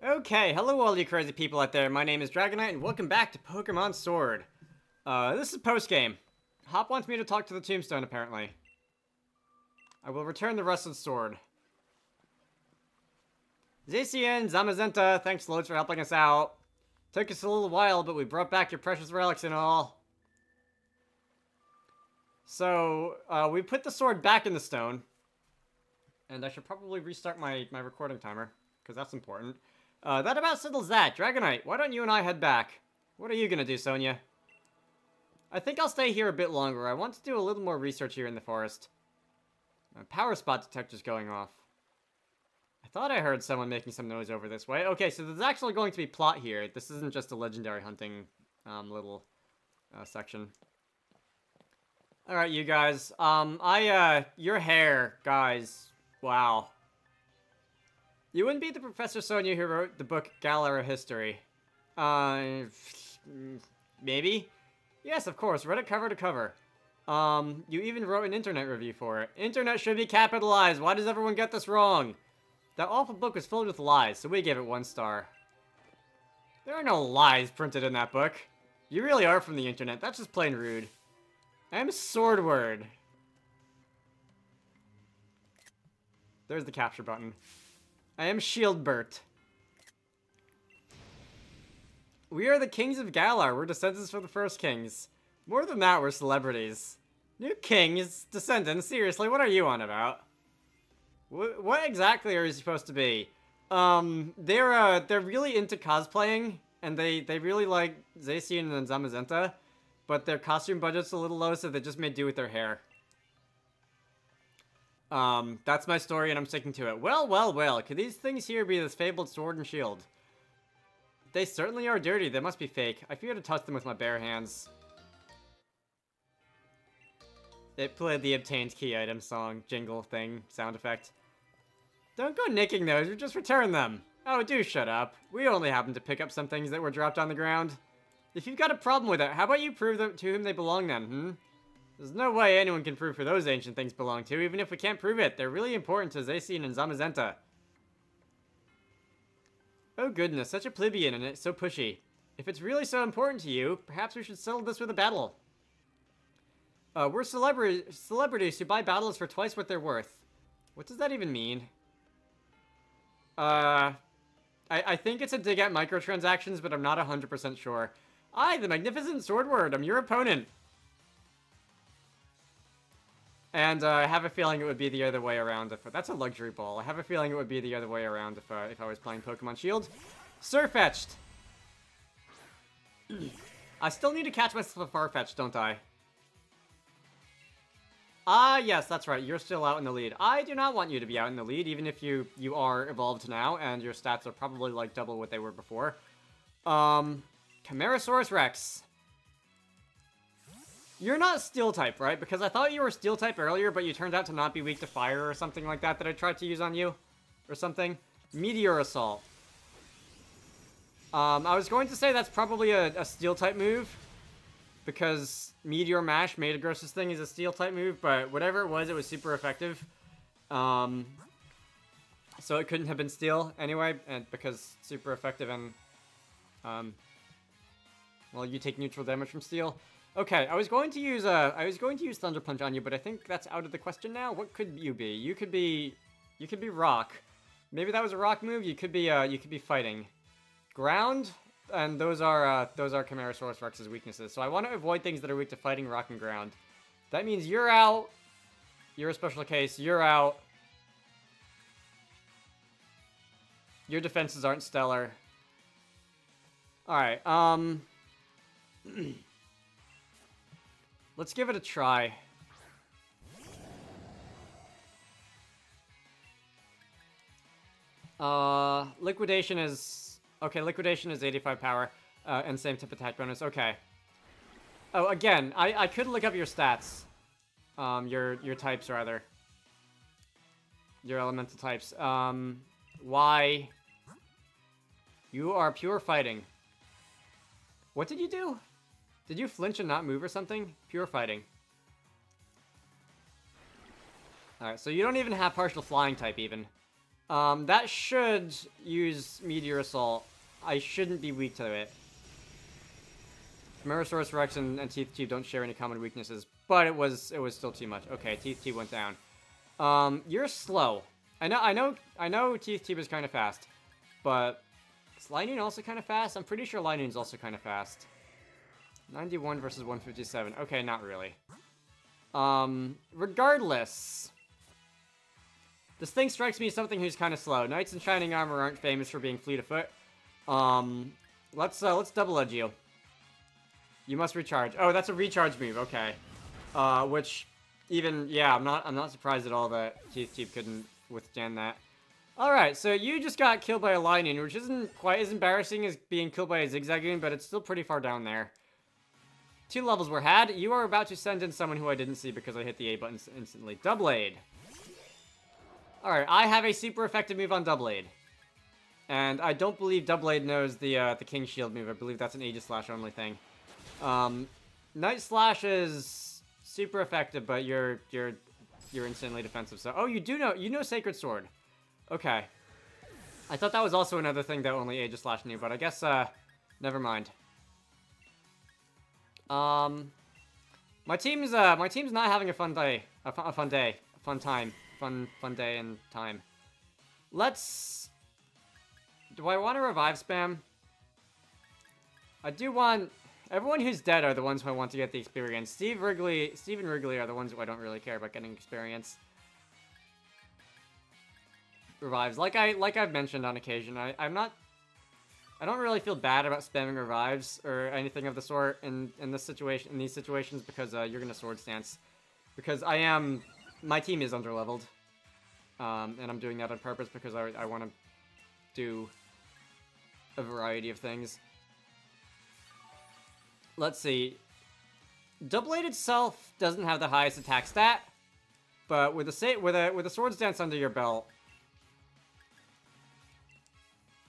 Okay, hello all you crazy people out there. My name is Dragonite, and welcome back to Pokemon Sword. This is post-game. Hop wants me to talk to the tombstone, apparently. I will return the rusted sword. Zacian, Zamazenta, thanks loads for helping us out. Took us a little while, but we brought back your precious relics and all. So, we put the sword back in the stone. And I should probably restart my recording timer, because that's important. That about settles that. Dragonite, why don't you and I head back? What are you gonna do, Sonia? I think I'll stay here a bit longer. I want to do a little more research here in the forest. My power spot detector's going off. I thought I heard someone making some noise over this way. Okay, so there's actually going to be plot here. This isn't just a legendary hunting, little, section. Alright, you guys. Your hair, guys. Wow. You wouldn't be the Professor Sonia who wrote the book Galara History. Maybe? Yes, of course. Read it cover to cover. You even wrote an internet review for it. Internet should be capitalized. Why does everyone get this wrong? That awful book was filled with lies, so we gave it 1 star. There are no lies printed in that book. You really are from the internet. That's just plain rude. I am Swordward. There's the capture button. I am Shieldbert. We are the kings of Galar. We're descendants from the first kings. More than that, we're celebrities. New kings? Descendants? Seriously, what are you on about? What exactly are you supposed to be? They're really into cosplaying, and they really like Zacian and Zamazenta, but their costume budget's a little low, so they just made do with their hair. That's my story, and I'm sticking to it. Well, well, well, could these things here be this fabled sword and shield? They certainly are dirty. They must be fake. I fear to touch them with my bare hands. It played the obtained key item song, jingle thing, sound effect. Don't go nicking those, we just return them. Oh, do shut up. We only happened to pick up some things that were dropped on the ground. If you've got a problem with it, how about you prove them to whom they belong then, There's no way anyone can prove who those ancient things belong to, even if we can't prove it. They're really important to Zacian and Zamazenta. Oh goodness, such a plebeian and it's so pushy. If it's really so important to you, perhaps we should settle this with a battle. We're celebrities who buy battles for twice what they're worth. What does that even mean? I think it's a dig at microtransactions, but I'm not 100% sure. I, the magnificent Swordward, I'm your opponent. And I have a feeling it would be the other way around if... That's a luxury ball. I have a feeling it would be the other way around if I was playing Pokemon Shield. Surfetched! I still need to catch myself a Farfetch'd, don't I? Ah, yes, that's right. You're still out in the lead. I do not want you to be out in the lead, even if you are evolved now, and your stats are probably, like, double what they were before. Camarasaurus Rex. You're not Steel-type, right? Because I thought you were Steel-type earlier, but you turned out to not be weak to fire or something like that I tried to use on you. Or something. Meteor Assault. I was going to say that's probably a Steel-type move. Because Meteor Mash, Metagross's thing, is a Steel-type move, but whatever it was super effective. So it couldn't have been Steel anyway, and because super effective and... well, you take neutral damage from Steel. Okay, I was going to use Thunder Punch on you, but I think that's out of the question now. What could you be? You could be Rock. Maybe that was a Rock move. You could be Fighting. Ground, and those are Camarasaurus Rex's weaknesses. So I want to avoid things that are weak to Fighting, Rock, and Ground. That means you're out. You're a special case. You're out. Your defenses aren't stellar. All right. Let's give it a try. Liquidation is... Okay, Liquidation is 85 power, and same tip attack bonus. Okay. Oh, again, I could look up your stats. Your types, rather. Your elemental types. Why? You are pure fighting. What did you do? Did you flinch and not move or something? Pure fighting. Alright, so you don't even have partial flying type even. That should use Meteor Assault. I shouldn't be weak to it. Morosaurus Rex and Teeth Tube don't share any common weaknesses, but it was still too much. Okay, Teeth Tube went down. You're slow. I know Teeth Tube is kind of fast, but is Lightning also kind of fast? I'm pretty sure Lightning's also kind of fast. 91 versus 157. Okay, not really. Regardless, this thing strikes me as something who's kind of slow. Knights in Shining Armor aren't famous for being fleet of foot. Let's double edge you. You must recharge. Oh, that's a recharge move. Okay. Which even yeah, I'm not surprised at all that Teeth Tube couldn't withstand that. All right, so you just got killed by a Lightning, which isn't quite as embarrassing as being killed by a Zigzagoon, but it's still pretty far down there. 2 levels were had. You are about to send in someone who I didn't see because I hit the A button instantly. Double Aid. Alright, I have a super effective move on Double Aid. And I don't believe Double Aid knows the King Shield move. I believe that's an Aegis Slash only thing. Night Slash is super effective, but you're instantly defensive. So, oh, you know Sacred Sword. Okay. I thought that was also another thing that only Aegis Slash knew, but I guess, never mind. My team's not having a fun day. Fun day and time. Do I want to revive spam? I do want... Everyone who's dead are the ones who I want to get the experience. Steve and Wrigley are the ones who I don't really care about getting experience. Revives. Like I've mentioned on occasion, I don't really feel bad about spamming revives or anything of the sort in these situations because you're gonna sword stance. Because my team is underleveled. And I'm doing that on purpose because I want to do a variety of things. Let's see. Double Aid itself doesn't have the highest attack stat, but with a sword stance under your belt,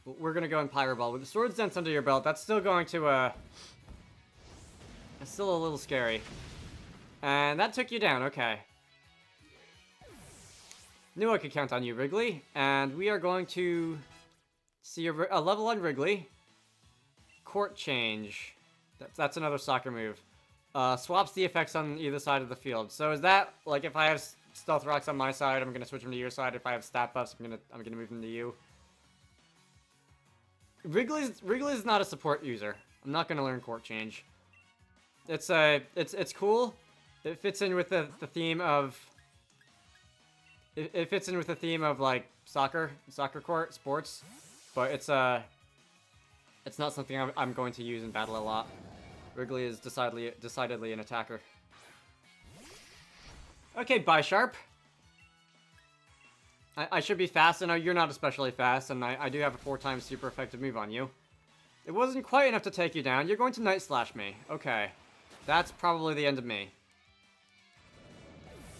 we're gonna go in Pyro Ball. With the sword stance under your belt, that's still going to it's still a little scary. And that took you down. Okay. Knew I could count on you, Wrigley. And we are going to see a level on Wrigley. Court Change. That's another soccer move. Swaps the effects on either side of the field. So is that, like, if I have Stealth Rocks on my side, I'm going to switch them to your side. If I have stat buffs, I'm gonna move them to you. Wrigley's not a support user. I'm not going to learn Court Change. It's cool. It fits in with the theme of... It fits in with the theme of, like, soccer court, sports. But it's not something I'm going to use in battle a lot. Wrigley is decidedly an attacker. Okay, Bisharp. I should be fast. I know you're not especially fast, and I do have a 4 times super effective move on you. It wasn't quite enough to take you down. You're going to Night Slash me. Okay. That's probably the end of me.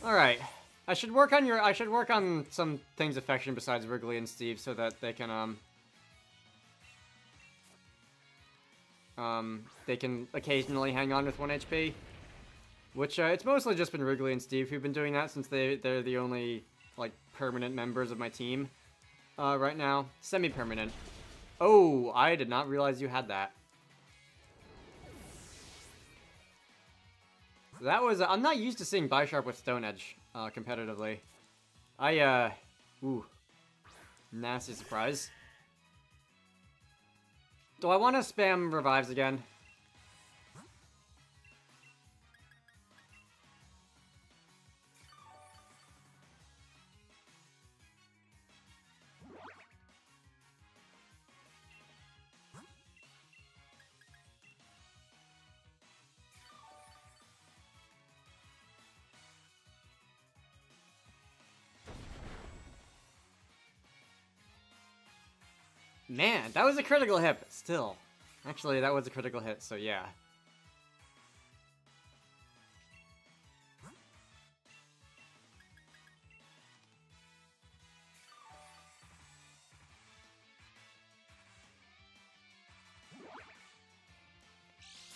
Alright. I should work on some things affection besides Wrigley and Steve so that they can occasionally hang on with 1 HP. Which, it's mostly just been Wrigley and Steve who've been doing that since they're the only, like, permanent members of my team right now. Semi-permanent. Oh, I did not realize you had that. That was... I'm not used to seeing Bisharp with Stone Edge competitively. Ooh. Nasty surprise. Do I want to spam revives again? Man, that was a critical hit, but still. Actually, that was a critical hit, so yeah.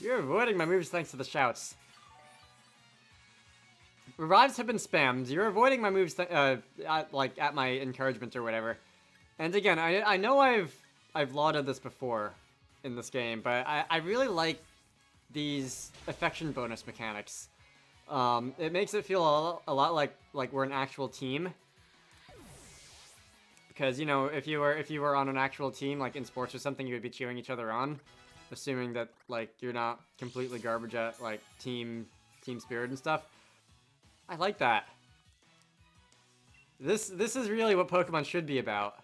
You're avoiding my moves thanks to the shouts. Revives have been spammed. You're avoiding my moves, at my encouragement or whatever. And again, I know I've lauded this before in this game, but I really like these affection bonus mechanics. It makes it feel a lot like we're an actual team. Because, you know, if you were on an actual team, like in sports or something, you would be cheering each other on. Assuming that, like, you're not completely garbage at, like, team spirit and stuff. I like that. This is really what Pokemon should be about.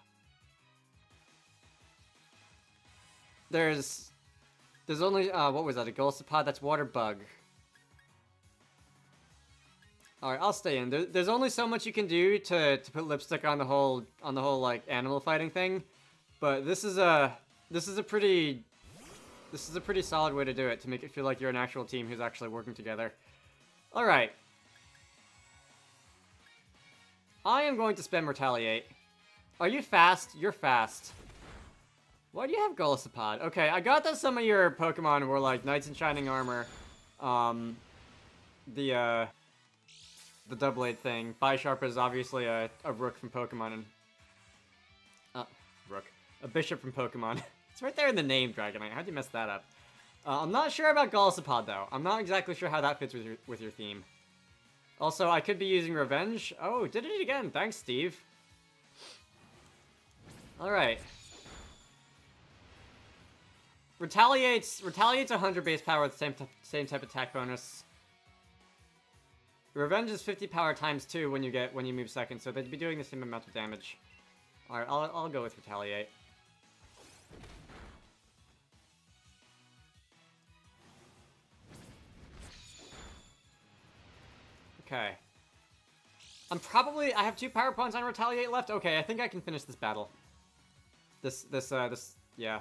There's only, what was that, a Golisopod? That's Water Bug. Alright, I'll stay in. There's only so much you can do to put lipstick on the whole, like, animal fighting thing. But this is a pretty solid way to do it, to make it feel like you're an actual team who's actually working together. Alright. I am going to spam Retaliate. Are you fast? You're fast. Why do you have Golisopod? Okay, I got that some of your Pokemon were like Knights in Shining Armor. The Doublade thing. Bisharp is obviously a Rook from Pokemon. And, Rook. A Bishop from Pokemon. It's right there in the name, Dragonite. How'd you mess that up? I'm not sure about Golisopod, though. I'm not exactly sure how that fits with your theme. Also, I could be using Revenge. Oh, did it again. Thanks, Steve. Alright. Retaliate's 100 base power with the same type attack bonus. Revenge is 50 power times 2 when you move second, so they'd be doing the same amount of damage. Alright, I'll go with Retaliate. Okay. I have 2 power points on Retaliate left. Okay, I think I can finish this battle. Yeah.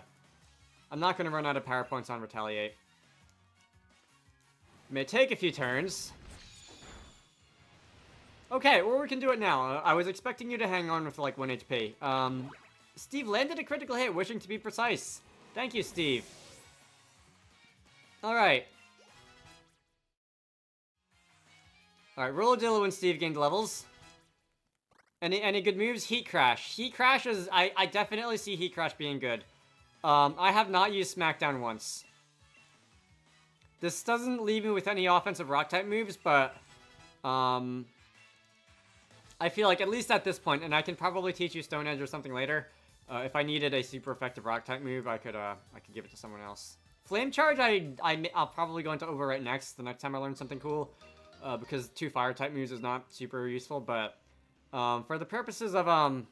I'm not gonna run out of power points on Retaliate. It may take a few turns. Okay, or we can do it now. I was expecting you to hang on with like 1 HP. Steve landed a critical hit, wishing to be precise. Thank you, Steve. Alright. Alright, Rolladillo and Steve gained levels. Any good moves? Heat Crash. Heat Crash is... I definitely see Heat Crash being good. I have not used Smackdown once. This doesn't leave me with any offensive Rock-type moves, but... I feel like, at least at this point, and I can probably teach you Stone Edge or something later. If I needed a super effective Rock-type move, I could give it to someone else. Flame Charge, I'll probably go into Overwrite next, the next time I learn something cool. Because 2 Fire-type moves is not super useful, but... for the purposes of,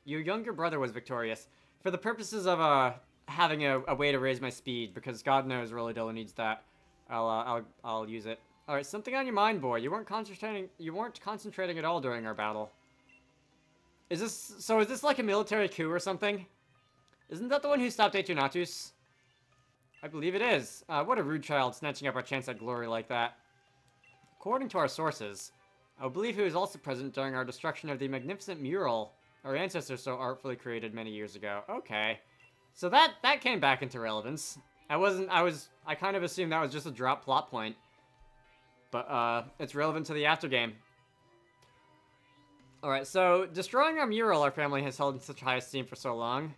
your younger brother was victorious. For the purposes of, having a way to raise my speed, because God knows Rolladillo needs that, I'll use it. Alright, something on your mind, boy. You weren't concentrating at all during our battle. Is this like a military coup or something? Isn't that the one who stopped Etunatus? I believe it is. What a rude child, snatching up our chance at glory like that. According to our sources, I believe he was also present during our destruction of the magnificent mural our ancestors so artfully created many years ago. Okay. So that came back into relevance. I kind of assumed that was just a drop plot point. But, it's relevant to the aftergame. Alright, so, destroying our mural our family has held in such high esteem for so long.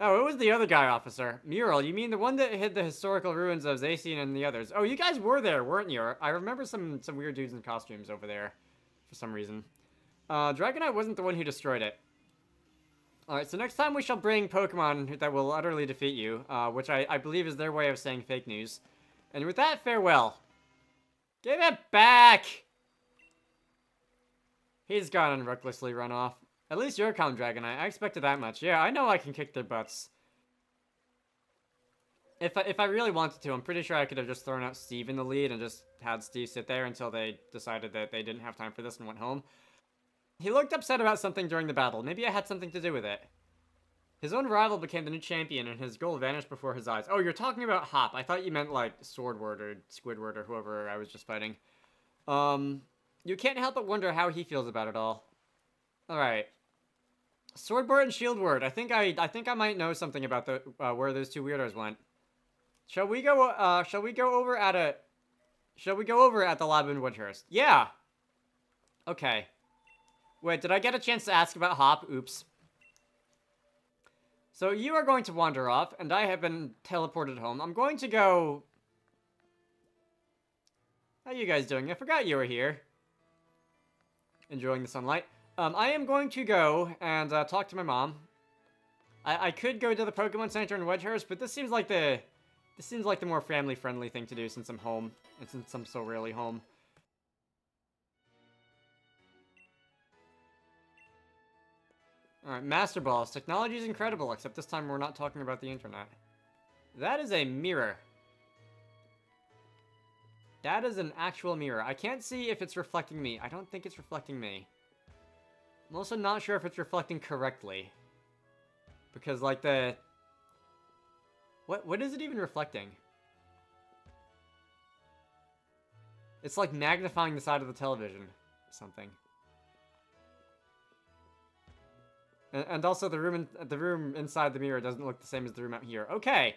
Oh, it was the other guy, officer. Mural, you mean the one that hid the historical ruins of Zacian and the others? Oh, you guys were there, weren't you? I remember some weird dudes in costumes over there, for some reason. Dragonite wasn't the one who destroyed it. Alright, so next time we shall bring Pokemon that will utterly defeat you, which I believe is their way of saying fake news. And with that, farewell. Give it back! He's gone and recklessly run off. At least you're calm, Dragonite. I expected that much. Yeah, I know I can kick their butts. If I really wanted to, I'm pretty sure I could have just thrown out Steve in the lead and just had Steve sit there until they decided that they didn't have time for this and went home. He looked upset about something during the battle. Maybe I had something to do with it. His own rival became the new champion, and his goal vanished before his eyes. Oh, you're talking about Hop. I thought you meant, like, Swordward or Squidward or whoever I was just fighting. You can't help but wonder how he feels about it all. Alright. Swordward and Shieldward. I think I might know something about the where those two weirdos went. Shall we go over at the lab in Woodhurst? Yeah. Okay. Wait, did I get a chance to ask about Hop? Oops. So you are going to wander off, and I have been teleported home. I'm going to go... How you guys doing? I forgot you were here. Enjoying the sunlight. I am going to go and talk to my mom. I could go to the Pokemon Center in Wedgehurst, but this seems like the more family-friendly thing to do since I'm home, and since I'm so rarely home. Alright, Master Balls. Technology is incredible, except this time we're not talking about the internet. That is a mirror. That is an actual mirror. I can't see if it's reflecting me. I don't think it's reflecting me. I'm also not sure if it's reflecting correctly. Because, like, the... What is it even reflecting? It's, like, magnifying the side of the television. Or something. And also, the room inside the mirror doesn't look the same as the room out here. Okay!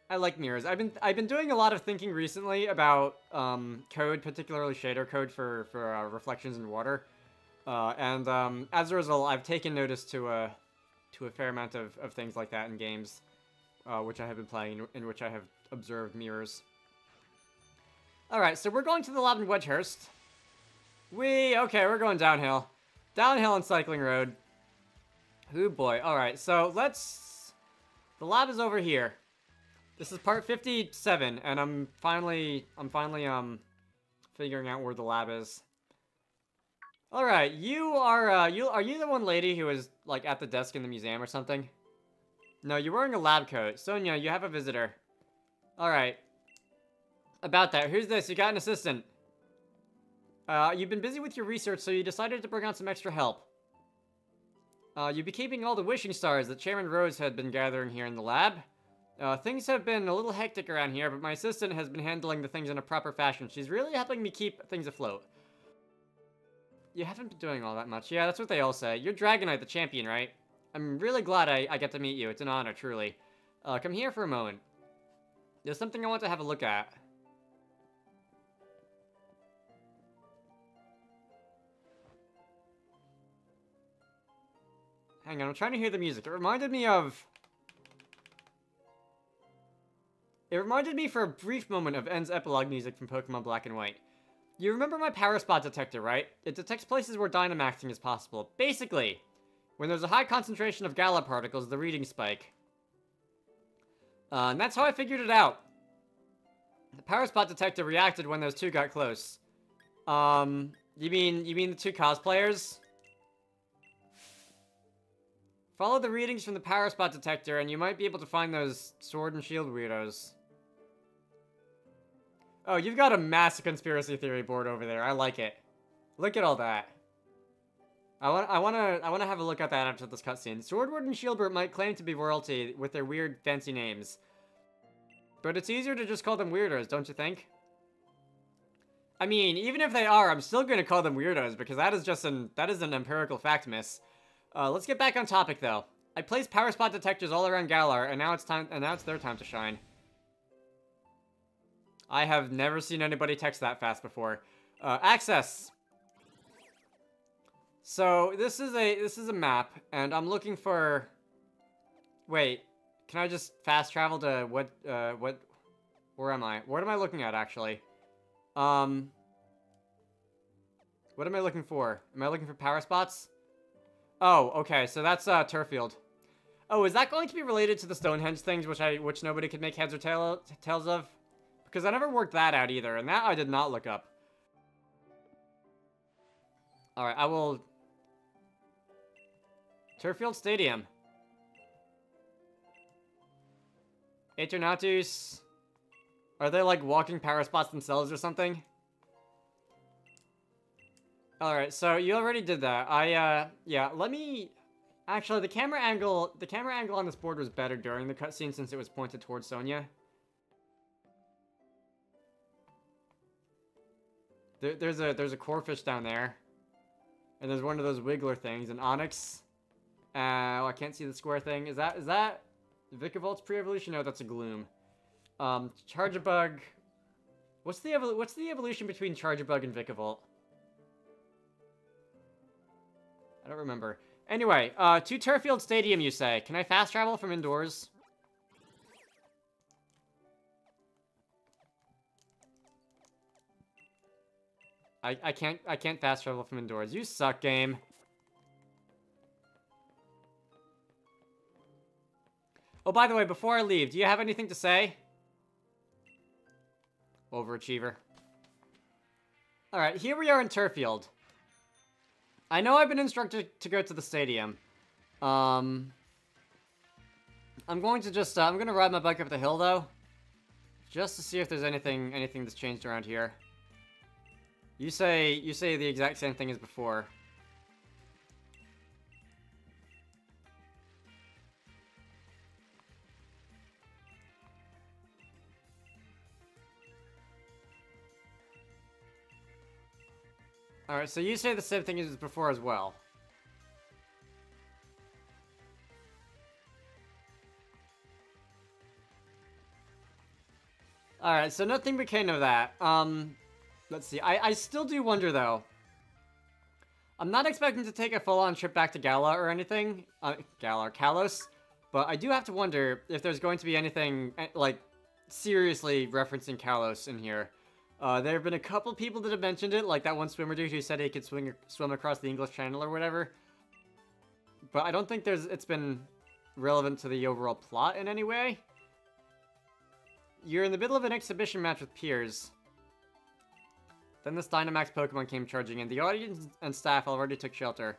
I like mirrors. I've been doing a lot of thinking recently about code, particularly shader code for reflections in water, and as a result, I've taken notice to a fair amount of things like that in games, which I have been playing, in which I have observed mirrors. All right, so we're going to the lab in Wedgehurst. Okay, we're going downhill, on Cycling Road. Oh boy. All right, so the lab is over here. This is part 57, and I'm finally figuring out where the lab is. All right, are you the one lady who is like at the desk in the museum or something? No, you're wearing a lab coat. Sonia, you have a visitor. All right. About that, who's this? You got an assistant. You've been busy with your research, so you decided to bring on some extra help. You'll be keeping all the wishing stars that Chairman Rose had been gathering here in the lab. Things have been a little hectic around here, but my assistant has been handling the things in a proper fashion. She's really helping me keep things afloat. You haven't been doing all that much. Yeah, that's what they all say. You're Dragonite, the champion, right? I'm really glad I get to meet you. It's an honor, truly. Come here for a moment. There's something I want to have a look at. Hang on, I'm trying to hear the music. It reminded me for a brief moment of N's epilogue music from Pokemon Black and White. You remember my power spot detector, right? It detects places where Dynamaxing is possible. Basically, when there's a high concentration of Galar particles, the readings spike. And that's how I figured it out. The power spot detector reacted when those two got close. You mean the two cosplayers? Follow the readings from the power spot detector and you might be able to find those sword and shield weirdos. Oh, you've got a massive conspiracy theory board over there. I like it. Look at all that. I wanna have a look at that after this cutscene. Swordward and Shieldbert might claim to be royalty with their weird fancy names. But it's easier to just call them weirdos, don't you think? I mean, even if they are, I'm still gonna call them weirdos because that is an empirical fact, miss. Let's get back on topic though. I placed power spot detectors all around Galar, and now it's their time to shine. I have never seen anybody text that fast before. Access. So this is a map, and I'm looking for. Wait, can I just fast travel to where am I? What am I looking at actually? What am I looking for? Am I looking for power spots? Oh, okay, so that's Turffield. Oh, is that going to be related to the Stonehenge things, which nobody could make heads or tails of? Because I never worked that out either, and that I did not look up. Alright, I will... Turffield Stadium. Eternatus. Are they like walking power spots themselves or something? Alright, so you already did that. Yeah, let me... Actually, the camera angle on this board was better during the cutscene since it was pointed towards Sonia. There's a Corphish down there. And there's one of those Wiggler things, an Onyx. Oh, I can't see the square thing. Is that Vikavolt pre-evolution? No, that's a Gloom. Charjabug. What's the evolution between Charjabug and Vikavolt? don't remember. Anyway, to Turffield Stadium, you say. Can I fast travel from indoors? I can't fast travel from indoors. You suck, game. Oh, by the way, before I leave, do you have anything to say? Overachiever. Alright, here we are in Turffield. I know I've been instructed to go to the stadium. I'm going to just, I'm going to ride my bike up the hill, though. Just to see if there's anything that's changed around here. You say the exact same thing as before. Alright, so you say the same thing as before as well. Alright, so nothing became of that. Let's see. I still do wonder, though. I'm not expecting to take a full-on trip back to Gala or anything. Gala or Kalos. But I do have to wonder if there's going to be anything, like, seriously referencing Kalos in here. There have been a couple people that have mentioned it, like that one swimmer dude who said he could swim across the English Channel or whatever. But I don't think it's been relevant to the overall plot in any way. You're in the middle of an exhibition match with peers. Then this Dynamax Pokemon came charging in. The audience and staff already took shelter.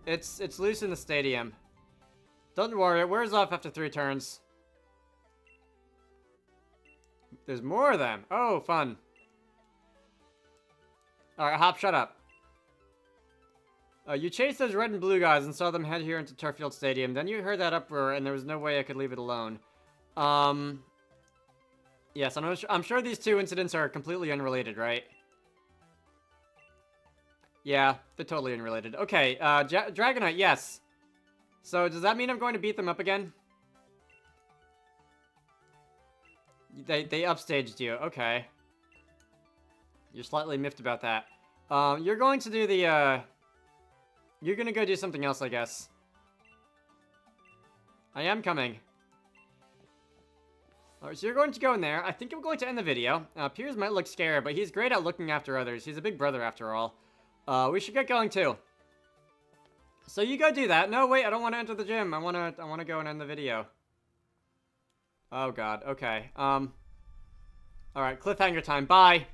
It's loose in the stadium. Don't worry, it wears off after 3 turns. There's more of them. Oh, fun. Alright, Hop, shut up. You chased those red and blue guys and saw them head here into Turffield Stadium. Then you heard that uproar, and there was no way I could leave it alone. Yes, I'm sure these two incidents are completely unrelated, right? Yeah, they're totally unrelated. Okay, Dragonite, yes. So, does that mean I'm going to beat them up again? They upstaged you, okay. You're slightly miffed about that. You're going to do the, you're gonna go do something else, I guess. I am coming. Alright, so you're going to go in there. I think I'm going to end the video. Piers might look scared, but he's great at looking after others. He's a big brother, after all. We should get going, too. So you go do that. No, wait, I don't want to enter the gym. I want to go and end the video. Oh, God. Okay. Alright, cliffhanger time. Bye.